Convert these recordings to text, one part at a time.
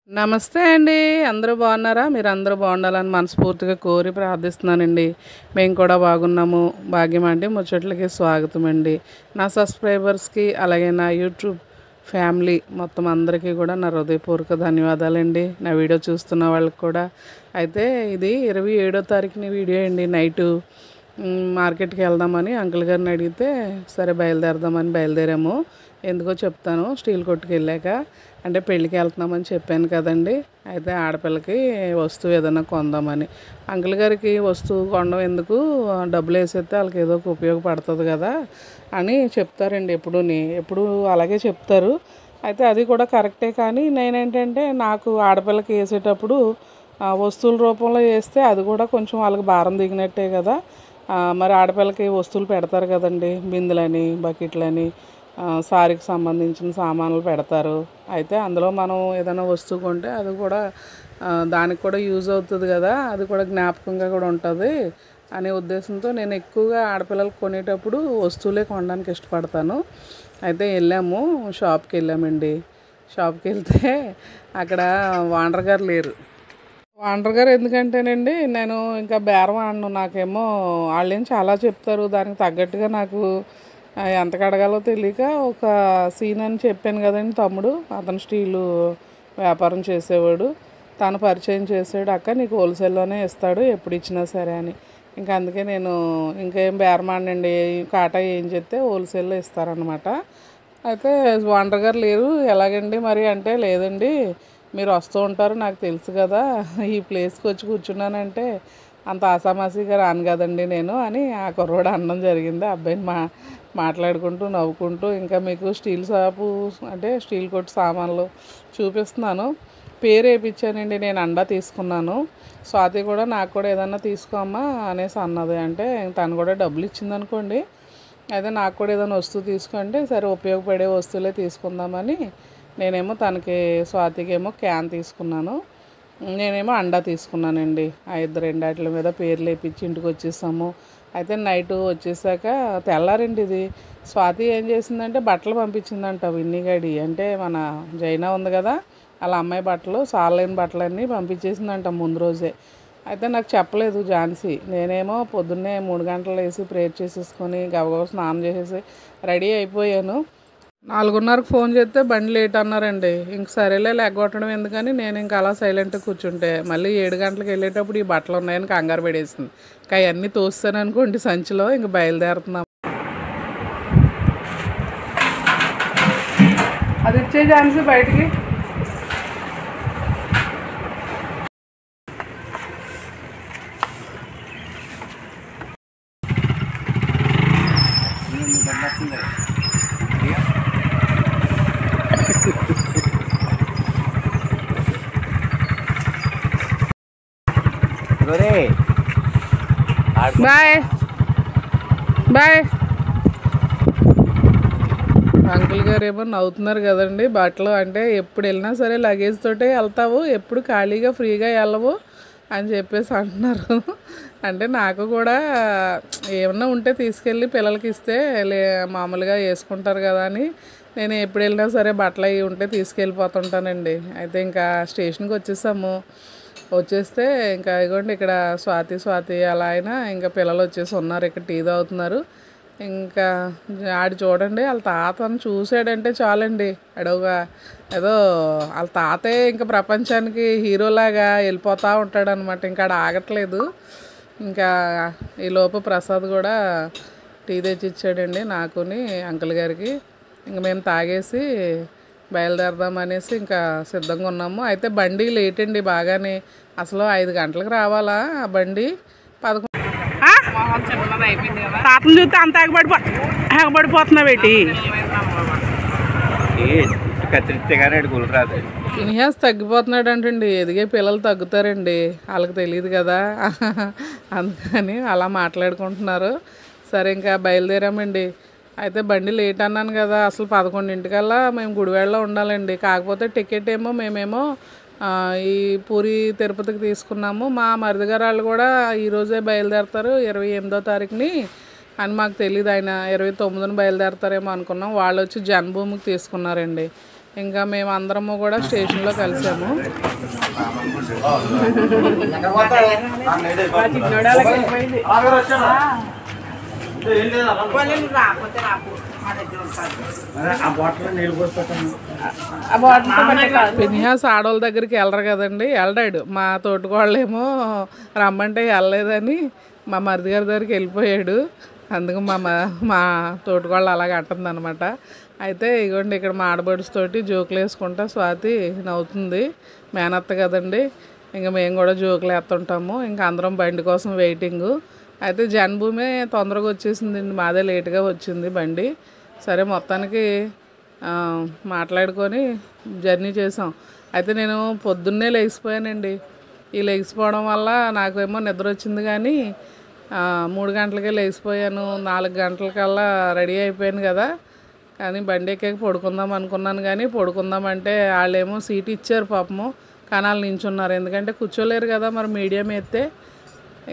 నమస్తే అండి. అందరూ బాగున్నారా? మీరందరూ బాగుండాలని మనస్ఫూర్తిగా కోరి ప్రార్థిస్తున్నానండి. మేము కూడా బాగున్నాము. భాగ్యం అంటే ముచ్చట్లకి స్వాగతం అండి. నా సబ్స్క్రైబర్స్కి అలాగే నా యూట్యూబ్ ఫ్యామిలీ మొత్తం అందరికీ కూడా నా హృదయపూర్వక ధన్యవాదాలండి. నా వీడియో చూస్తున్న వాళ్ళకి కూడా. అయితే ఇది 27వ తారీఖుని వీడియో అండి. నైటు మార్కెట్కి వెళ్దామని అంకుల్ గారిని అడిగితే సరే బయలుదేరదామని బయలుదేరాము. ఎందుకో చెప్తాను. స్టీల్ కొట్టుకు వెళ్ళాక అంటే పెళ్ళికి వెళ్తున్నామని చెప్పాను కదండి. అయితే ఆడపిల్లకి వస్తువు ఏదైనా కొందామని అంకుల్ గారికి వస్తువు కొనడం ఎందుకు, డబ్బులు వేసేస్తే వాళ్ళకి ఏదో ఒక ఉపయోగపడుతుంది కదా అని చెప్తారండి. ఎప్పుడు అలాగే చెప్తారు. అయితే అది కూడా కరెక్టే. కానీ నేనేంటంటే నాకు ఆడపిల్లకి వేసేటప్పుడు వస్తువుల రూపంలో వేస్తే అది కూడా కొంచెం వాళ్ళకి భారం దిగినట్టే కదా. మరి ఆడపిల్లకి వస్తువులు పెడతారు కదండి. బిందెలని, బకెట్లని, సారీకి సంబంధించిన సామాన్లు పెడతారు. అయితే అందులో మనం ఏదైనా వస్తువు కొంటే అది కూడా దానికి కూడా యూజ్ అవుతుంది కదా, అది కూడా జ్ఞాపకంగా కూడా ఉంటుంది అనే ఉద్దేశంతో నేను ఎక్కువగా ఆడపిల్లలకు కొనేటప్పుడు వస్తువులే కొనడానికి ఇష్టపడతాను. అయితే షాప్కి వెళ్ళామండి. షాప్కి వెళ్తే అక్కడ ఓనర్ గారు లేరు. ఓనర్ గారు ఎందుకంటేనండి నేను ఇంకా బేరం ఆడను. నాకేమో వాళ్ళేం చాలా చెప్తారు, దానికి తగ్గట్టుగా నాకు ఎంత కడగాలో తెలియక ఒక సీన్ అని చెప్పాను కదండి. తమ్ముడు అతను స్టీలు వ్యాపారం చేసేవాడు, తను పరిచయం చేసాడు. అక్క నీకు హోల్సేల్లోనే ఇస్తాడు ఎప్పుడు ఇచ్చినా సరే అని. ఇంకా అందుకే నేను ఇంకేం బేరమాడినండి. కాటా ఏం చెప్తే హోల్సేల్లో ఇస్తారనమాట. అయితే ఓనర్ గారు లేరు. ఎలాగండి మరి అంటే, లేదండి మీరు వస్తూ ఉంటారు నాకు తెలుసు కదా, ఈ ప్లేస్కి వచ్చి కూర్చున్నానంటే అంత ఆసామాసీగా రాను కదండి నేను అని ఆ కుర్రోడు అనడం జరిగింది. అబ్బాయిని మాట్లాడుకుంటూ నవ్వుకుంటూ ఇంకా మీకు స్టీల్ షాపు అంటే స్టీల్ కొట్టు సామాన్లు చూపిస్తున్నాను. పేరు వేయించానండి. నేను అండా తీసుకున్నాను. స్వాతి కూడా నాకు కూడా ఏదన్నా తీసుకోమ్మా అనేసి అన్నది. అంటే తను కూడా డబ్బులు ఇచ్చిందనుకోండి. అయితే నాకు కూడా ఏదైనా వస్తువు తీసుకుంటే సరే ఉపయోగపడే వస్తువులే తీసుకుందామని నేనేమో తనకి స్వాతికేమో క్యాన్ తీసుకున్నాను. నేనేమో అండా తీసుకున్నానండి. ఆ రెండాట్ల మీద పేర్లు వేయించి ఇంటికి వచ్చేసాము. అయితే నైటు వచ్చేసాక తెల్లారండి. ఇది స్వాతి ఏం చేసిందంటే బట్టలు పంపించిందంట. విన్నీగాడి అంటే మన జైనా ఉంది కదా, వాళ్ళ అమ్మాయి బట్టలు సాలైన బట్టలన్నీ పంపించేసిందంట ముందు రోజే. అయితే నాకు చెప్పలేదు ఝాన్సీ. నేనేమో పొద్దున్నే 3 గంటలు వేసి ప్రేయర్ చేసేసుకొని గబగబా స్నానం చేసేసి రెడీ అయిపోయాను. 4:30కి ఫోన్ చేస్తే బండి లేట్ అన్నారండి. ఇంక సరేలే లెగ్గొట్టడం ఎందుకని నేను ఇంకా అలా సైలెంట్గా కూర్చుంటే మళ్ళీ 7 గంటలకు వెళ్ళేటప్పుడు ఈ బట్టలు ఉన్నాయని కంగారు పడేసింది. ఇంకా అవన్నీ తోస్తాను అనుకోండి సంచిలో. ఇంక బయలుదేరుతున్నాం. అది ఇచ్చే ఛాన్స్ బయటికి. Bye bye. అంకుల్ గారు ఏమో నవ్వుతున్నారు కదండి. బట్టలు అంటే ఎప్పుడు వెళ్ళినా సరే లగేజ్ తోటే వెళ్తావు, ఎప్పుడు ఖాళీగా ఫ్రీగా వెళ్ళవు అని చెప్పేసి అంటున్నారు. అంటే నాకు కూడా ఏమన్నా ఉంటే తీసుకెళ్ళి పిల్లలకి ఇస్తే మామూలుగా వేసుకుంటారు కదా అని నేను ఎప్పుడు వెళ్ళినా సరే బట్టలు అవి ఉంటే తీసుకెళ్ళిపోతుంటానండి. అయితే ఇంకా స్టేషన్కి వచ్చేస్తే ఇంకా ఇదిగోండి ఇక్కడ స్వాతి అలా అయినా ఇంకా పిల్లలు వచ్చేసి ఉన్నారు. ఇక్కడ టీ తాగుతున్నారు. ఇంకా ఆడు చూడండి వాళ్ళ తాతను చూసాడంటే చాలండి, అడవుగా ఏదో వాళ్ళ తాతే ఇంకా ప్రపంచానికి హీరోలాగా వెళ్ళిపోతూ ఉంటాడనమాట. ఇంకా ఆడ ఆగట్లేదు. ఇంకా ఈలోపు ప్రసాద్ కూడా టీ తెచ్చి ఇచ్చాడండి నాకుని అంకుల్ గారికి. ఇంక మేము తాగేసి బయలుదేరదాం అనేసి ఇంకా సిద్ధంగా ఉన్నాము. అయితే బండి లేట్ అండి బాగానే. అసలు 5 గంటలకు రావాలా ఆ బండి. 11 తాతను చూస్తే అంత ఎగబడిపోతున్నావు ఏంటి? ఇన్హాస్ తగ్గిపోతున్నాడు అంటండి. ఎదిగే పిల్లలు తగ్గుతారండి, వాళ్ళకి తెలియదు కదా. అందుకని అలా మాట్లాడుకుంటున్నారు. సరే ఇంకా బయలుదేరామండి. అయితే బండి లేట్ అన్నాను కదా, అసలు 11 మేము గుడివాడలో ఉండాలండి. కాకపోతే టికెట్ ఏమో మేమేమో ఈ పూరి తిరుపతికి తీసుకున్నాము. మా మరిదిగారు వాళ్ళు కూడా ఈరోజే బయలుదేరతారు 28వ తారీఖుని అని మాకు తెలియదు. ఆయన 29న బయలుదేరతారేమో అనుకున్నాం. వాళ్ళు వచ్చి జన్మభూమికి తీసుకున్నారండి. ఇంకా మేము అందరము కూడా స్టేషన్లో కలిసాము. పినిహాస్ ఆడవాళ్ళ దగ్గరికి వెళ్ళరు కదండి, వెళ్ళాడు. మా తోటికోళ్ళేమో రమ్మంటే వెళ్ళలేదని మా మరిది గారి దగ్గరికి వెళ్ళిపోయాడు. అందుకు మా తోటికోళ్ళు అలాగ అంటుంది అనమాట. అయితే ఇగోండి ఇక్కడ మా ఆడబడుచుతోటి జోకులు వేసుకుంటా స్వాతి నవ్వుతుంది. మేనత్త కదండి, ఇంకా మేము కూడా జోకులు వేస్తుంటాము. ఇంకా అందరం బండి కోసం వెయిటింగు. అయితే జన్మభూమి తొందరగా వచ్చేసిందండి, మాదే లేటుగా వచ్చింది బండి. సరే మొత్తానికి మాట్లాడుకొని జర్నీ చేసాం. అయితే నేను పొద్దున్నే లేచిపోయానండి. ఈ లేచిపోవడం వల్ల నాకేమో నిద్ర వచ్చింది, కానీ 3 గంటలకే లేచిపోయాను. 4 గంటలకల్లా రెడీ అయిపోయాను కదా. కానీ బండి ఎక్కాక పడుకుందాం అనుకున్నాను, కానీ పడుకుందామంటే వాళ్ళేమో సీట్ ఇచ్చారు పాపము, కానీ వాళ్ళు నించున్నారు. ఎందుకంటే కూర్చోలేరు కదా మరి మీడియం ఎత్తే.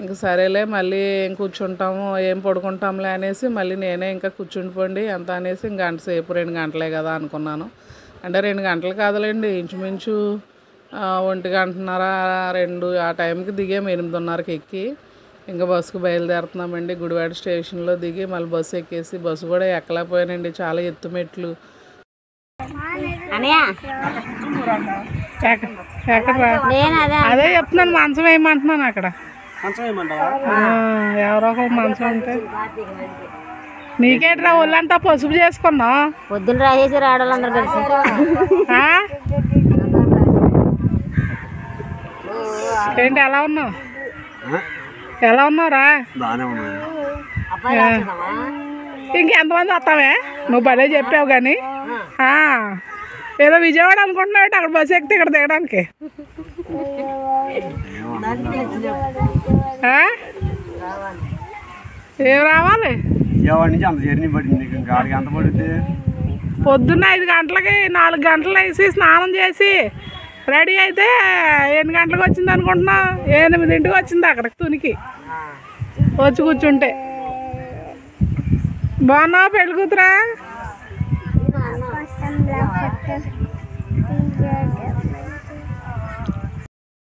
ఇంక సరేలే మళ్ళీ ఏం కూర్చుంటాము, ఏం పడుకుంటాంలే అనేసి మళ్ళీ నేనే ఇంకా కూర్చుండిపోండి ఎంత అనేసి ఇంక గంట సేపు 2 గంటలే కదా అనుకున్నాను. అంటే 2 గంటలు కాదులేండి, ఇంచుమించు 1 గంటన్నర 2 ఆ టైంకి దిగాము. 8:30కి ఎక్కి ఇంకా బస్సుకు బయలుదేరుతున్నామండి. గుడివాడ స్టేషన్లో దిగి మళ్ళీ బస్సు ఎక్కేసి, బస్సు కూడా ఎక్కలేకపోయానండి, చాలా ఎత్తు మెట్లు. అదే చెప్తున్నాను, మంచం వేయమంటున్నాను అక్కడ. ఎవరో ఒక మంచం ఉంటే. నీకేట్రా ఒళ్ళంతా పసుపు చేసుకున్నావు? పొద్దున్న రాసేసి ఆడవాళ్ళందరూ కలిసి. ఏంటి ఎలా ఉన్నావు? ఎలా ఉన్నావురా? ఇంకెంతమంది వస్తావే? నువ్వు భలే చెప్పావు. కానీ ఏదో విజయవాడ అనుకుంటున్నావు, అక్కడ బస్సు ఎక్కితే ఇక్కడ దిగడానికి. ఏం రావాలి? పొద్దున్న 5 గంటలకి 4 గంటలు వేసి స్నానం చేసి రెడీ అయితే 8 గంటలకు వచ్చింది అనుకుంటున్నా. 8ంటికి వచ్చింది అక్కడికి తునికి వచ్చి కూర్చుంటే. బాగున్నావా పెళ్ళి కూతురా?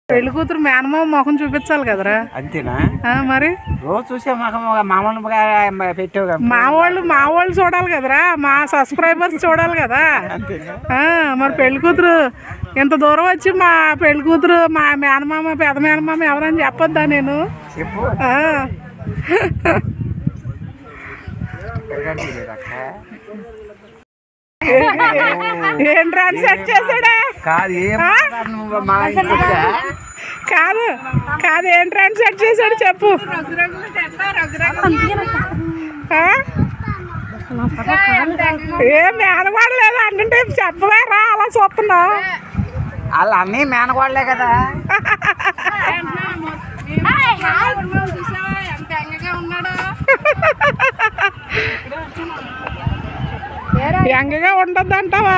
పెళ్లి కూతురు మేనమామ మొఖం చూపించాలి కదరా. అంతేనా? మరి రోజు చూసే పెట్టావు. మా వాళ్ళు చూడాలి కదరా, మా సబ్స్క్రైబర్స్ చూడాలి కదా. మరి పెళ్లి కూతురు ఇంత దూరం వచ్చి మా పెళ్లి కూతురు మా మేనమామ పెద్ద మేనమామ ఎవరని చెప్పొద్దా నేను? చెప్పు. ఏంట్రా సెట్ చేసాడా? కాదు కాదు ఏంట్రా సెట్ చేసాడు చెప్పు. ఏం మేనగోడలేదు అంటే చెప్పవే రా, అలా చూస్తున్నావు. వాళ్ళు అన్నీ మేనగోడలే కదా. యంగగా ఉండద్దు అంటావా?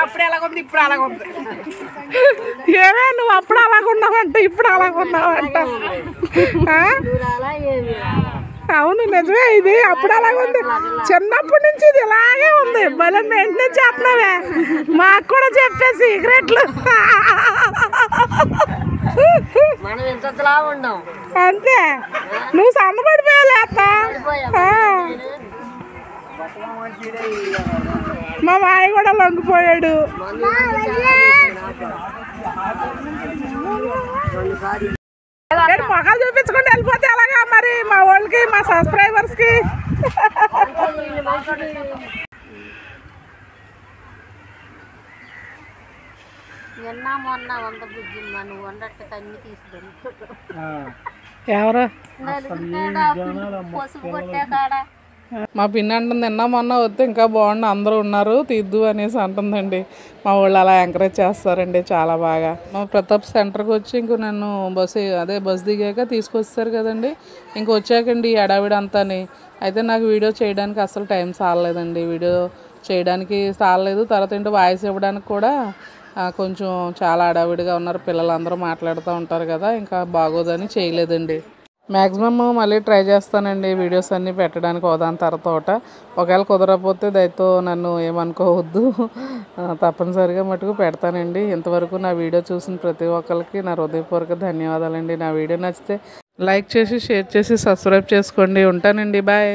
అప్పుడే అలాగుంది, ఇప్పుడు అలాగుంది. ఏమే నువ్వు అప్పుడు అలాగున్నావంట, ఇప్పుడు అలాగున్నావంట. అవును నిజమే, ఇది అప్పుడు అలాగుంది. చిన్నప్పటి నుంచి ఇది ఇలాగే ఉంది. భలే మెయింటైన్ చేస్తున్నావే. మాకు కూడా చెప్పే సీక్రెట్లు. అంతే, నువ్వు సన్నపడిపోయావు అత్త. మా మాయ కూడా లొంగిపోయాడు. మొఖాలు చూపించుకుంటూ వెళ్ళిపోతే ఎలాగా మరి మా వాళ్ళకి, మా సబ్స్క్రైబర్స్కి? ఎవరు? మా పిన్ని అంటుంది నిన్న మొన్న వస్తే ఇంకా బాగుండు, అందరూ ఉన్నారు తీద్దు అనేసి అంటుందండి. మా వాళ్ళు అలా ఎంకరేజ్ చేస్తారండి చాలా బాగా. మా ప్రతాప్ సెంటర్కి వచ్చి ఇంకో నన్ను బస్సు దిగాక తీసుకొస్తారు కదండి. ఇంక వచ్చాకండి ఎడావిడ అంతాని. అయితే నాకు వీడియో చేయడానికి అసలు టైం సాలలేదండి, వీడియో చేయడానికి సాలలేదు. తర్వాత ఏంటో వాయిస్ ఇవ్వడానికి కూడా కొంచెం చాలా హడావిడిగా ఉన్నారు, పిల్లలందరూ మాట్లాడుతూ ఉంటారు కదా, ఇంకా బాగోదని చేయలేదండి. మ్యాక్సిమమ్ మళ్ళీ ట్రై చేస్తానండి వీడియోస్ అన్నీ పెట్టడానికి దాని తర్వాత ఒకవేళ కుదరకపోతే దయతో నన్ను ఏమనుకోవద్దు. తప్పనిసరిగా మటుకు పెడతానండి. ఇంతవరకు నా వీడియో చూసిన ప్రతి ఒక్కరికి నా హృదయపూర్వక ధన్యవాదాలండి. నా వీడియో నచ్చితే లైక్ చేసి షేర్ చేసి సబ్స్క్రైబ్ చేసుకోండి. ఉంటానండి. బాయ్.